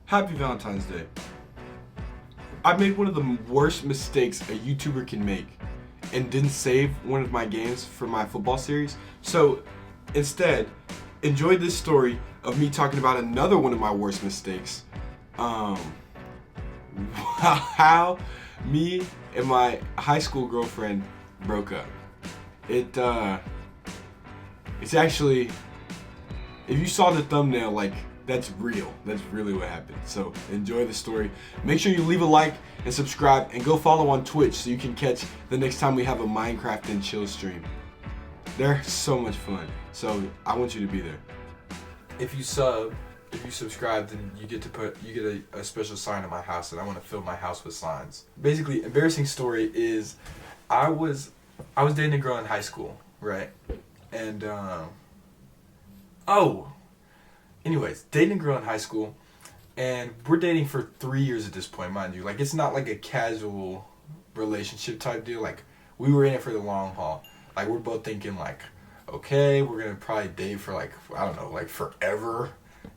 Happy Valentine's Day. I made one of the worst mistakes a YouTuber can make and didn't save one of my games for my football series. So instead, enjoy this story of me talking about another one of my worst mistakes. How me and my high school girlfriend broke up. It's actually, if you saw the thumbnail, like, that's real. That's really what happened. So enjoy the story. Make sure you leave a like and subscribe and go follow on Twitch so you can catch the next time we have a Minecraft and chill stream. They're so much fun. So I want you to be there. If you subscribe, then you get a special sign at my house, and I want to fill my house with signs. Basically, embarrassing story is I was dating a girl in high school, right? And anyways, dating a girl in high school, and we're dating for 3 years at this point, mind you. Like, it's not like a casual relationship type deal. Like, we were in it for the long haul. Like, we're both thinking, like, okay, we're gonna probably date for, like, I don't know, like, forever.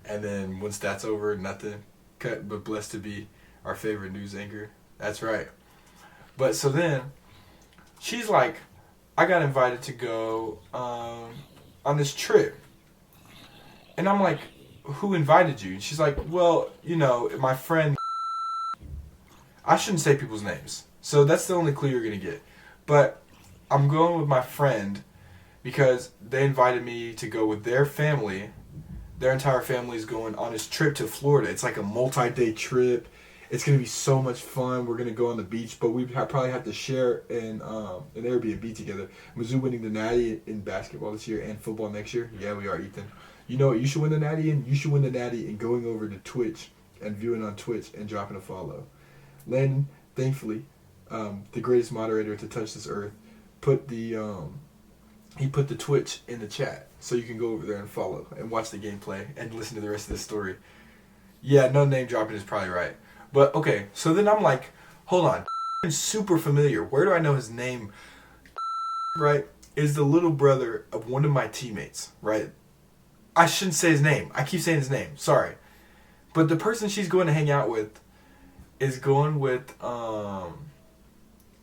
And then once that's over, nothing but blessed to be our favorite news anchor. That's right. But so then, she's like, I got invited to go on this trip. And I'm like, who invited you? And she's like, well, my friend. I shouldn't say people's names. So that's the only clue you're going to get. But I'm going with my friend because they invited me to go with their family. Their entire family is going on this trip to Florida. It's like a multi-day trip. It's going to be so much fun. We're going to go on the beach, but we probably have to share an Airbnb together. Mizzou winning the Natty in basketball this year and football next year. Yeah, we are, Ethan. You know what you should win the Natty in? You should win the Natty in going over to Twitch and viewing on Twitch and dropping a follow. Landon, thankfully, the greatest moderator to touch this earth, put the Twitch in the chat so you can go over there and follow and watch the gameplay and listen to the rest of the story. Yeah, no name dropping is probably right. But okay, so then I'm like, hold on, is super familiar. Where do I know his name? Right, is the little brother of one of my teammates, right? I shouldn't say his name. I keep saying his name. Sorry. But the person she's going to hang out with is going with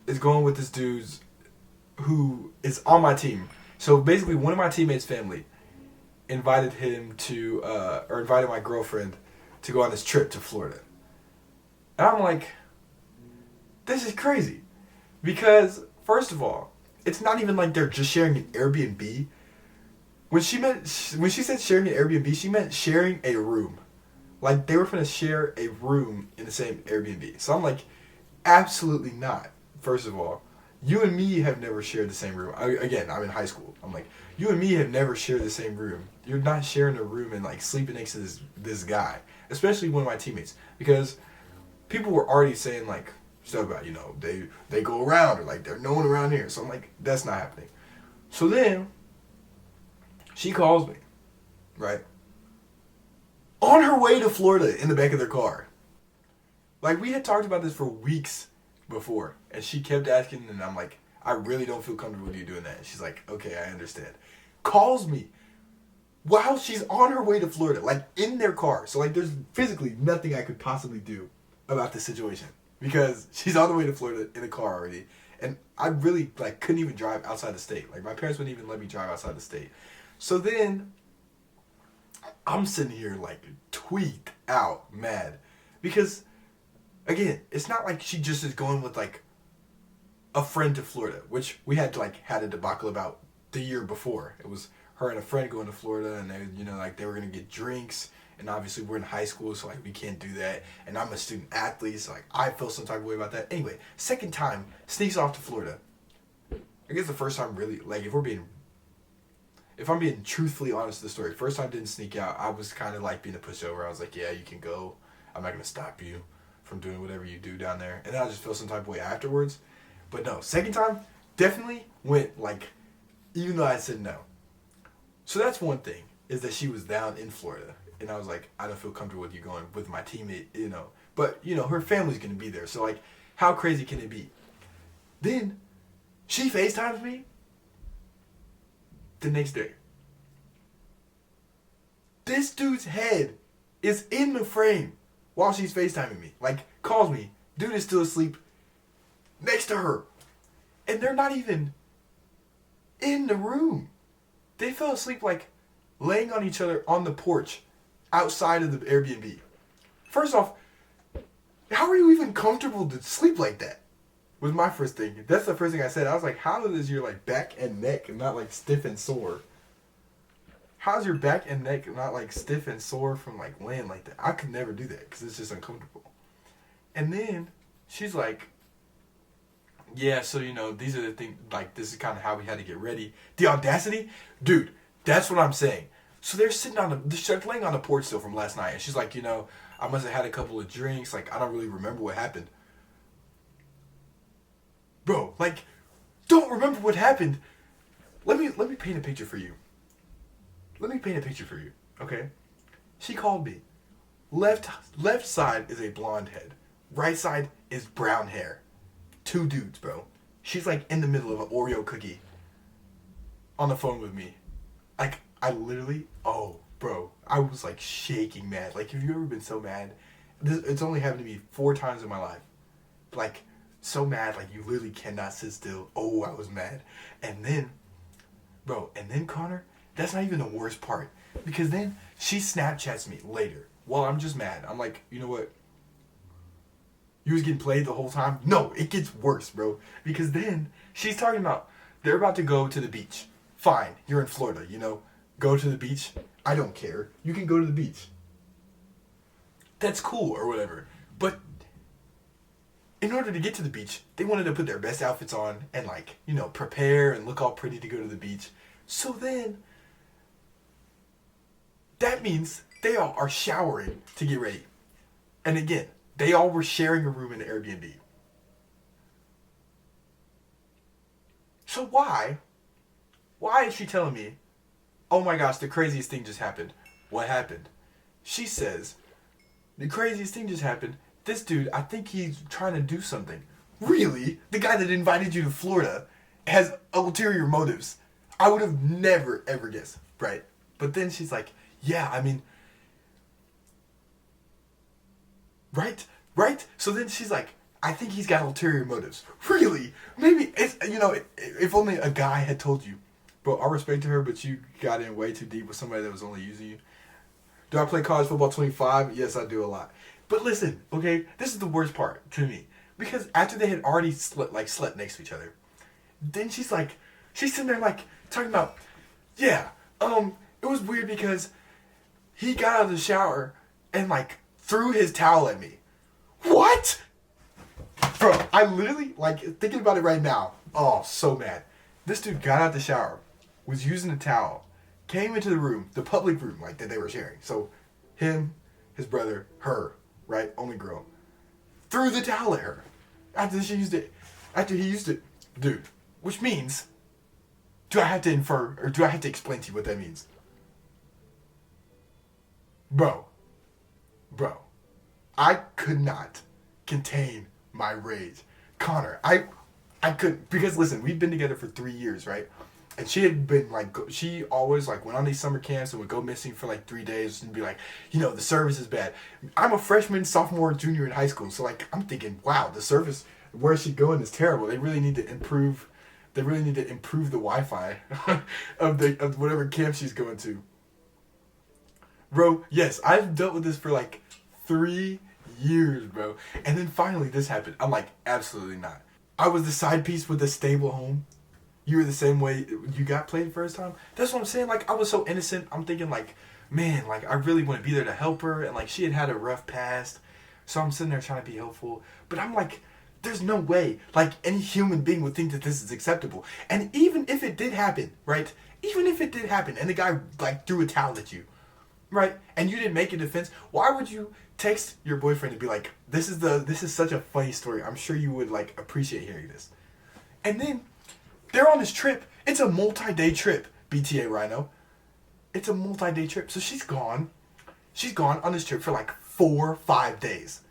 this dude's who is on my team. So basically one of my teammates' family invited my girlfriend to go on this trip to Florida. And I'm like, this is crazy. Because first of all, it's not even like they're just sharing an Airbnb. When she said sharing an Airbnb, she meant sharing a room. Like, they were going to share a room in the same Airbnb. So I'm like, absolutely not. First of all, you and me have never shared the same room. Again, I'm in high school. I'm like, you and me have never shared the same room. You're not sharing a room and, like, sleeping next to this guy. Especially one of my teammates. Because people were already saying, like, stuff about, they go around, or, like, they're known around here. So I'm like, that's not happening. So then she calls me, right? On her way to Florida in the back of their car. Like, we had talked about this for weeks before. And she kept asking, and I'm like, I really don't feel comfortable with you doing that. And she's like, okay, I understand. Calls me while she's on her way to Florida, like, in their car. So, like, there's physically nothing I could possibly do about this situation. Because she's on the way to Florida in a car already. And I really, like, couldn't even drive outside the state. Like, my parents wouldn't even let me drive outside the state. So then, I'm sitting here, like, tweaked out, mad. Because, again, it's not like she just is going with, like, a friend to Florida. Which we had a debacle about the year before. It was her and a friend going to Florida, and they were going to get drinks. And obviously, we're in high school, so, like, we can't do that. And I'm a student athlete, so, like, I feel some type of way about that. Anyway, second time, sneaks off to Florida. I guess the first time really, like, if I'm being truthfully honest with the story, first time didn't sneak out. I was kind of like being a pushover. I was like, yeah, you can go. I'm not going to stop you from doing whatever you do down there. And then I just feel some type of way afterwards. But no, second time, definitely went, like, even though I said no. So that's one thing, is that she was down in Florida. And I was like, I don't feel comfortable with you going with my teammate, But, her family's going to be there. So, like, how crazy can it be? Then, she FaceTimes me the next day. This dude's head is in the frame while she's FaceTiming me. Like, calls me. Dude is still asleep next to her. And they're not even in the room. They fell asleep, like, laying on each other on the porch outside of the Airbnb. First off, how are you even comfortable to sleep like that? Was my first thing. That's the first thing I said. I was like, how is your, like, back and neck not, like, stiff and sore? How's your back and neck not, like, stiff and sore from, like, laying like that? I could never do that because it's just uncomfortable. And then she's like, yeah, so, you know, these are the things, like, this is kind of how we had to get ready. The audacity? Dude, that's what I'm saying. So they're they're laying on the porch still from last night. And she's like, you know, I must have had a couple of drinks. Like, I don't really remember what happened. Bro, like, don't remember what happened. Let me paint a picture for you. Okay? She called me. Left side is a blonde head. Right side is brown hair. 2 dudes, bro. She's like in the middle of an Oreo cookie on the phone with me. Like, I literally, bro, I was like shaking mad. Like, have you ever been so mad? It's only happened to me 4 times in my life. Like, so mad, like you literally cannot sit still. Oh, I was mad. And then, Connor, that's not even the worst part. Because then she Snapchats me later while I'm just mad. I'm like, you know what? You was getting played the whole time? No, it gets worse, bro. Because then she's talking about they're about to go to the beach. Fine, you're in Florida, you know. Go to the beach. I don't care. You can go to the beach. That's cool or whatever. But in order to get to the beach, they wanted to put their best outfits on and, like, you know, prepare and look all pretty to go to the beach. So then, that means they all are showering to get ready. And again, they all were sharing a room in the Airbnb. So why is she telling me, oh my gosh, the craziest thing just happened? What happened? She says, the craziest thing just happened. This dude, I think he's trying to do something. Really? The guy that invited you to Florida has ulterior motives. I would have never, ever guessed, right? But then she's like, yeah, I mean, right? So then she's like, I think he's got ulterior motives. Really? Maybe, it's, you know, if only a guy had told you. Bro, I respect her, but you got in way too deep with somebody that was only using you. Do I play college football 25? Yes, I do a lot. But listen, okay, this is the worst part to me. Because after they had already slept next to each other, then she's sitting there like, talking about, yeah, it was weird because he got out of the shower and like threw his towel at me. What? Bro, I literally, like, thinking about it right now, oh, so mad. This dude got out the shower, was using a towel, came into the room, the public room, like, that they were sharing. So, him, his brother, her, right, only girl, threw the towel at her after he used it. Dude, which means, do I have to infer, or do I have to explain to you what that means? Bro, I could not contain my rage. Connor, I couldn't, because listen, we've been together for 3 years, right? And she had been like, she always like went on these summer camps and would go missing for like 3 days and be like, you know, the service is bad. I'm a freshman, sophomore, junior in high school. So like, I'm thinking, wow, the service, where is she going is terrible. They really need to improve the Wi-Fi of whatever camp she's going to. Bro, yes, I've dealt with this for like 3 years, bro. And then finally this happened. I'm like, absolutely not. I was the side piece with a stable home. You were the same way you got played the first time. That's what I'm saying. Like, I was so innocent. I'm thinking like, man, like I really want to be there to help her. And like, she had a rough past. So I'm sitting there trying to be helpful. But I'm like, there's no way like any human being would think that this is acceptable. And even if it did happen, right? Even if it did happen and the guy like threw a towel at you, right? And you didn't make a defense, why would you text your boyfriend and be like, this is such a funny story. I'm sure you would like appreciate hearing this. And then they're on this trip. It's a multi-day trip, BTA Rhino. It's a multi-day trip. So she's gone on this trip for like 4 or 5 days.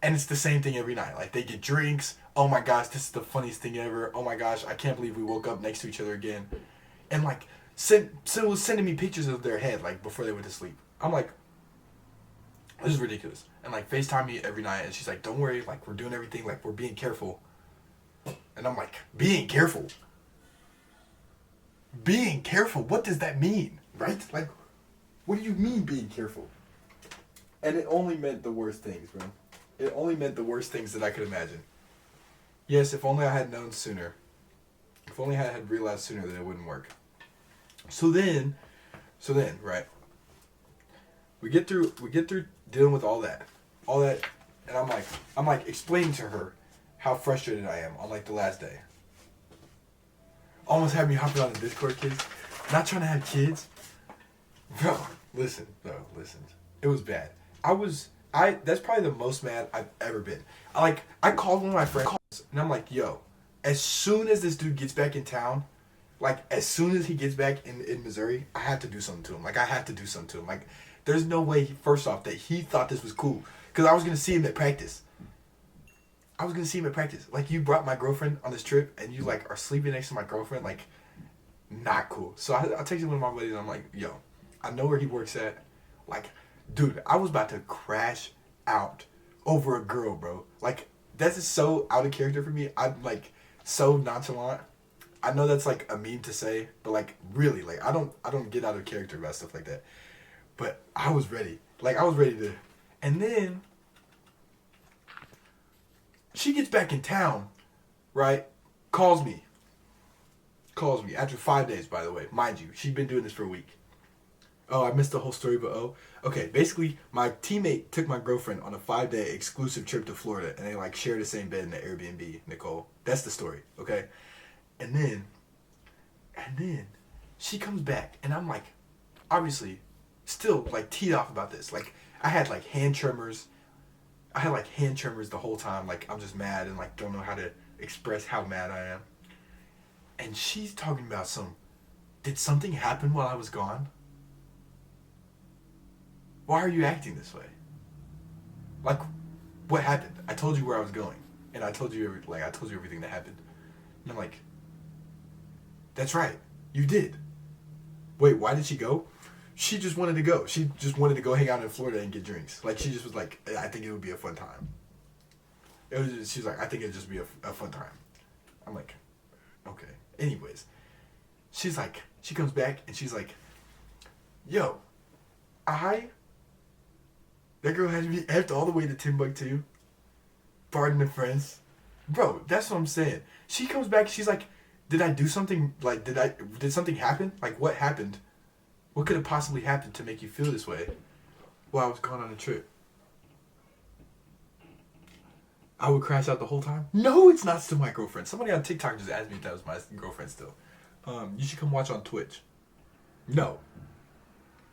And it's the same thing every night. Like, they get drinks. Oh my gosh, this is the funniest thing ever. Oh my gosh, I can't believe we woke up next to each other again. And like, was sending me pictures of their head, like, before they went to sleep. I'm like, This is ridiculous. And like FaceTime me every night, and she's like, "Don't worry, like we're doing everything, like we're being careful." And I'm like, "Being careful? Being careful? What does that mean, right? Like, what do you mean being careful?" And it only meant the worst things, bro. It only meant the worst things that I could imagine. Yes, if only I had known sooner. If only I had realized sooner that it wouldn't work. So then, right? We get through dealing with all that, and I'm like explaining to her how frustrated I am on like the last day. Almost had me hopping on the Discord, kids. Not trying to have kids, bro. Listen. It was bad. That's probably the most mad I've ever been. I called one of my friends, and I'm like, yo, as soon as this dude gets back in town, like as soon as he gets back in Missouri, I have to do something to him. Like I have to do something to him. Like there's no way, first off, that he thought this was cool. Because I was going to see him at practice. Like you brought my girlfriend on this trip, and you like are sleeping next to my girlfriend. Like, not cool. So I texted one of my buddies, and I'm like, yo, I know where he works at. Like, dude, I was about to crash out over a girl, bro. Like, that's just so out of character for me. I'm like so nonchalant. I know that's like a meme to say, but like really, like I don't get out of character about stuff like that. But I was ready. Like I was ready to. And then she gets back in town, right? Calls me after 5 days, by the way. Mind you, she'd been doing this for a week. Oh, I missed the whole story, but oh. Okay, basically, my teammate took my girlfriend on a 5-day exclusive trip to Florida, and they, like, shared the same bed in the Airbnb, Nicole. That's the story, okay? And then, she comes back, and I'm, like, obviously, still, like, teed off about this. Like, I had, like, hand tremors. The whole time. Like, I'm just mad and, like, don't know how to express how mad I am. And she's talking about did something happen while I was gone? Why are you acting this way? Like, what happened? I told you where I was going, and I told you everything that happened. And I'm like, that's right, you did. Wait, why did she go? She just wanted to go. She just wanted to go hang out in Florida and get drinks. Like she just was like, I think it would be a fun time. She's like, I think it'd just be a fun time. I'm like, okay. Anyways, she comes back and she's like, yo, that girl had me effed all the way to Timbuktu. Pardon the friends. Bro, that's what I'm saying. She comes back, she's like, did I do something? Like, did something happen? Like, what happened? What could have possibly happened to make you feel this way while I was gone on a trip? I would crash out the whole time? No, it's not still my girlfriend. Somebody on TikTok just asked me if that was my girlfriend still. You should come watch on Twitch. No,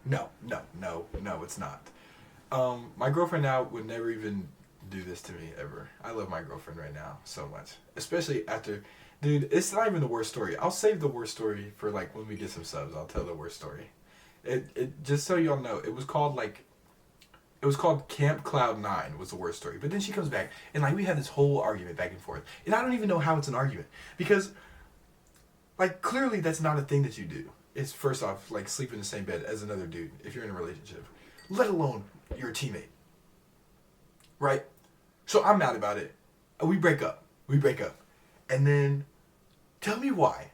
it's not. My girlfriend now would never even do this to me ever. I love my girlfriend right now so much. Especially after, dude, it's not even the worst story. I'll save the worst story for like when we get some subs. I'll tell the worst story. It just so y'all know, it was called Camp Cloud 9 was the worst story. But then she comes back and like we had this whole argument back and forth. And I don't even know how it's an argument. Because like clearly that's not a thing that you do. It's first off like sleep in the same bed as another dude if you're in a relationship. Let alone your teammate. Right? So I'm mad about it. We break up. And then tell me why.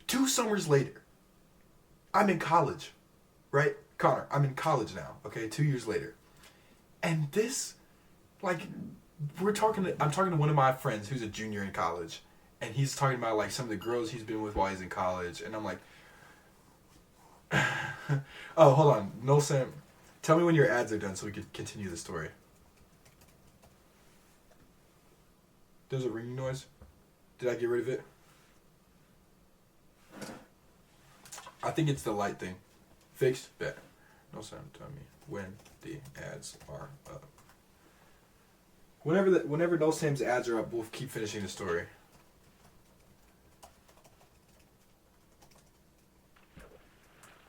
2 summers later, I'm in college. Right? Connor, I'm in college now. Okay? 2 years later. And this, like, I'm talking to one of my friends who's a junior in college. And he's talking about, like, some of the girls he's been with while he's in college. And I'm like, oh, hold on. No, Sam. Tell me when your ads are done so we can continue the story. There's a ringing noise. Did I get rid of it? I think it's the light thing. Fixed? Bet. No, Sam, tell me when the ads are up. Whenever No Sam's ads are up, we'll keep finishing the story.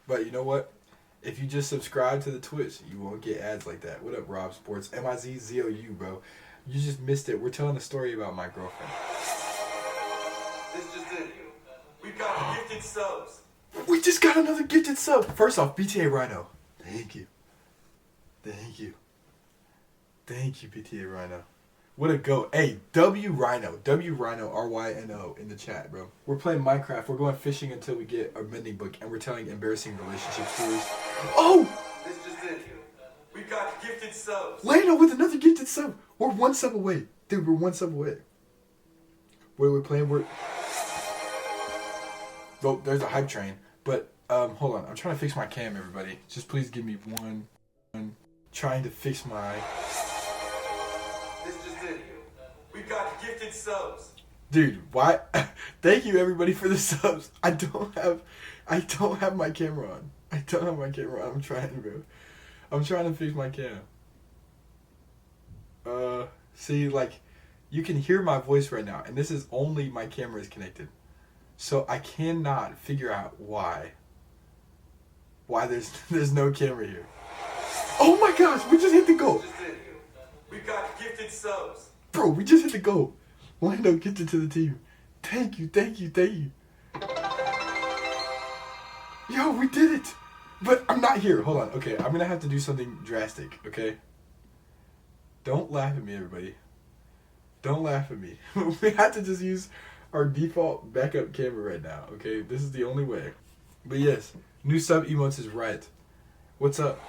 But you know what? If you just subscribe to the Twitch, you won't get ads like that. What up, Rob Sports? MIZZOU, bro. You just missed it. We're telling a story about my girlfriend. This just it. We've got gifted subs. We just got another gifted sub. First off, BTA Rhino. Thank you. Thank you. Thank you, BTA Rhino. What a go. Hey, W Rhino, Ryno in the chat, bro. We're playing Minecraft. We're going fishing until we get a mending book, and we're telling embarrassing relationship stories. Oh! This just it. We got gifted subs. Lano with another gifted sub. We're one sub away. Dude, we're one sub away. We're playing, Oh, there's a hype train. But, hold on. I'm trying to fix my cam, everybody. Just please give me one. Trying to fix my... This just it. We got gifted subs. Dude, why? Thank you, everybody, for the subs. I don't have my camera on. I don't have my camera on. I'm trying, bro. I'm trying to fix my cam. See, like, you can hear my voice right now, and this is only my camera is connected. So I cannot figure out why there's no camera here. Oh my gosh, we just hit the goal. We got gifted subs. Bro, we just hit the goal. Lando gets it to the team. Thank you. Yo, we did it. But I'm not here. Hold on. Okay, I'm going to have to do something drastic, okay? Don't laugh at me, everybody. Don't laugh at me. We have to just use our default backup camera right now, okay? This is the only way. But yes, new sub emotes is right. What's up?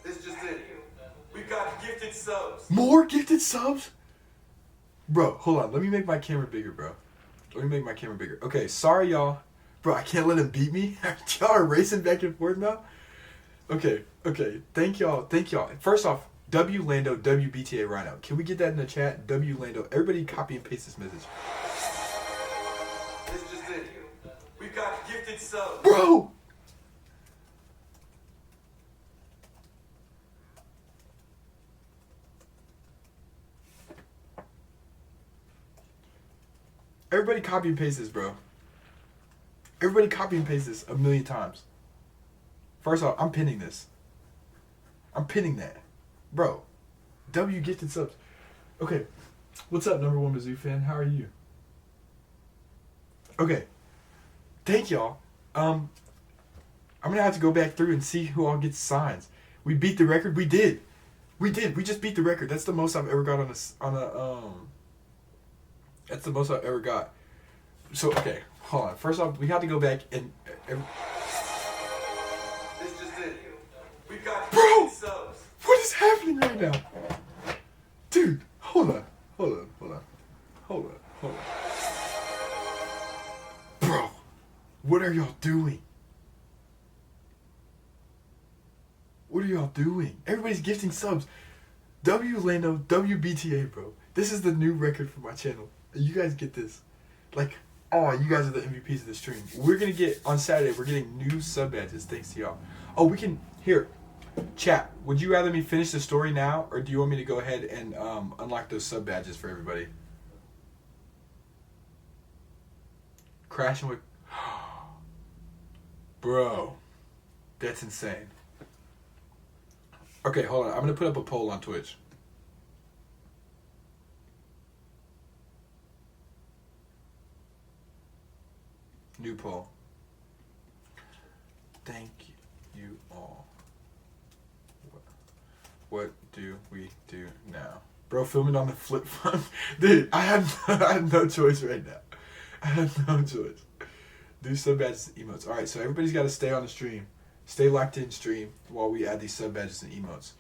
This just it. We got gifted subs. More gifted subs? Bro, hold on. Let me make my camera bigger, bro. Okay, sorry, y'all. Bro, I can't let him beat me. Y'all are racing back and forth now? Okay. Thank y'all. First off, W Lando, WBTA Rhino. Can we get that in the chat? W Lando. Everybody copy and paste this message. This just it. We got gifted subs. Bro! Everybody copy and paste this, bro. Everybody copy and paste this 1,000,000 times. First off, I'm pinning this. I'm pinning that. Bro, W gifted subs. Okay, what's up, number one Mizzou fan? How are you? Okay, thank y'all. I'm gonna have to go back through and see who all gets signs. We beat the record. We did. We just beat the record. That's the most I've ever got That's the most I've ever got. So okay, hold on. First off, we have to go back and. This just it. We got Bro! gifted subs. What is happening right now? Dude, hold on. Bro, what are y'all doing? Everybody's gifting subs. W Lando, WBTA, bro. This is the new record for my channel. You guys get this. Like, oh, you guys are the MVPs of the stream. We're going to get, on Saturday, we're getting new sub badges thanks to y'all. Oh, we can, here. Chat, would you rather me finish the story now, or do you want me to go ahead and unlock those sub badges for everybody? Crashing with... Bro, that's insane. Okay, hold on. I'm going to put up a poll on Twitch. New poll. Thank you all. What do we do now? Bro, filming on the flip phone. Dude, I have no choice right now. I have no choice. Do sub badges and emotes. Alright, so everybody's got to stay on the stream. Stay locked in stream while we add these sub badges and emotes.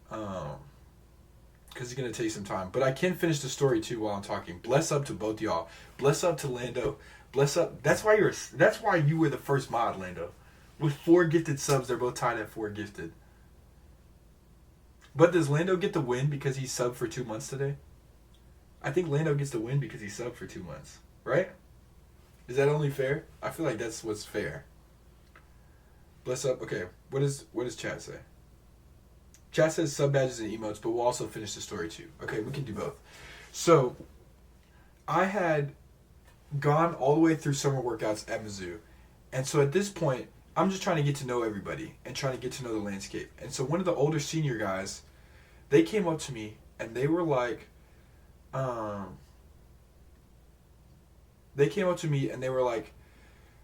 Because it's going to take some time. But I can finish the story too while I'm talking. Bless up to both y'all. Bless up to Lando. Bless up. That's why you were the first mod, Lando. With 4 gifted subs, they're both tied at 4 gifted. But does Lando get the win because he subbed for 2 months today? I think Lando gets the win because he subbed for 2 months. Right? Is that only fair? I feel like that's what's fair. Bless up. Okay, what does chat say? Chat says sub badges and emotes, but we'll also finish the story too. Okay, we can do both. So, I had gone all the way through summer workouts at Mizzou. And so at this point, I'm just trying to get to know everybody and trying to get to know the landscape. And so one of the older senior guys, they came up to me and they were like,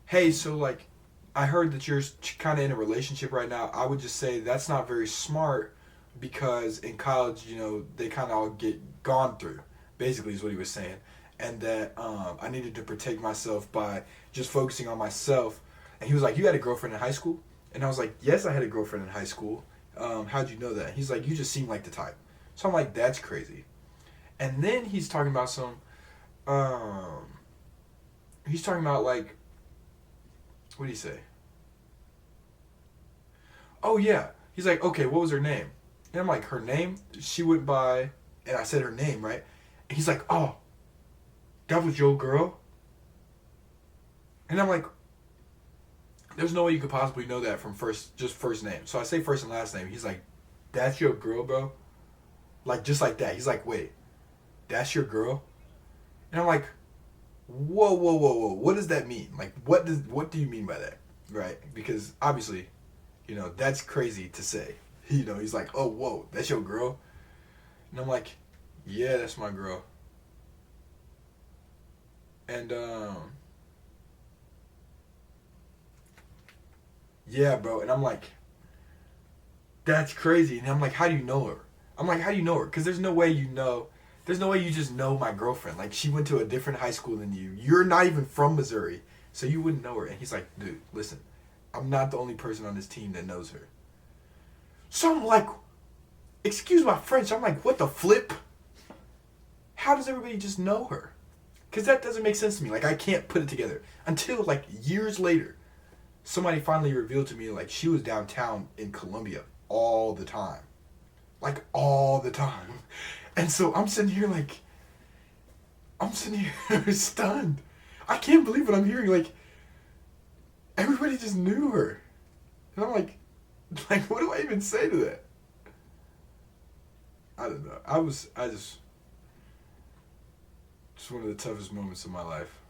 hey, so like, I heard that you're kind of in a relationship right now. I would just say that's not very smart because in college, they kind of all get gone through, basically, is what he was saying. And that I needed to protect myself by just focusing on myself. And he was like, "You had a girlfriend in high school?" And I was like, "Yes, I had a girlfriend in high school. How'd you know that?" He's like, "You just seem like the type." So I'm like, "That's crazy." And then he's talking about um, he's talking about like, what did he say? Oh yeah, he's like, "Okay, what was her name?" And I'm like, "Her name?" She went by, and I said her name, right? And he's like, "Oh, that was your girl?" And I'm like, "There's no way you could possibly know that from first name." So I say first and last name. He's like, "That's your girl, bro?" Like just like that. He's like, "Wait, that's your girl?" And I'm like, "Whoa, whoa, whoa, whoa! What does that mean? Like, what do you mean by that, right?" Because obviously, that's crazy to say. He's like, "Oh, whoa, that's your girl," and I'm like, "Yeah, that's my girl." And yeah, bro. And I'm like, "That's crazy." And I'm like, "How do you know her?" I'm like, "How do you know her?" Because there's no way you know. There's no way you just know my girlfriend. Like, she went to a different high school than you. You're not even from Missouri, so you wouldn't know her. And he's like, "Dude, listen, I'm not the only person on this team that knows her." So I'm like, excuse my French. I'm like, what the flip? How does everybody just know her? Because that doesn't make sense to me. Like, I can't put it together until like years later. Somebody finally revealed to me like she was downtown in Columbia all the time, like all the time. And so I'm sitting here like, I'm sitting here stunned. I can't believe what I'm hearing. Like, everybody just knew her, and I'm like, what do I even say to that? I don't know. I just one of the toughest moments of my life.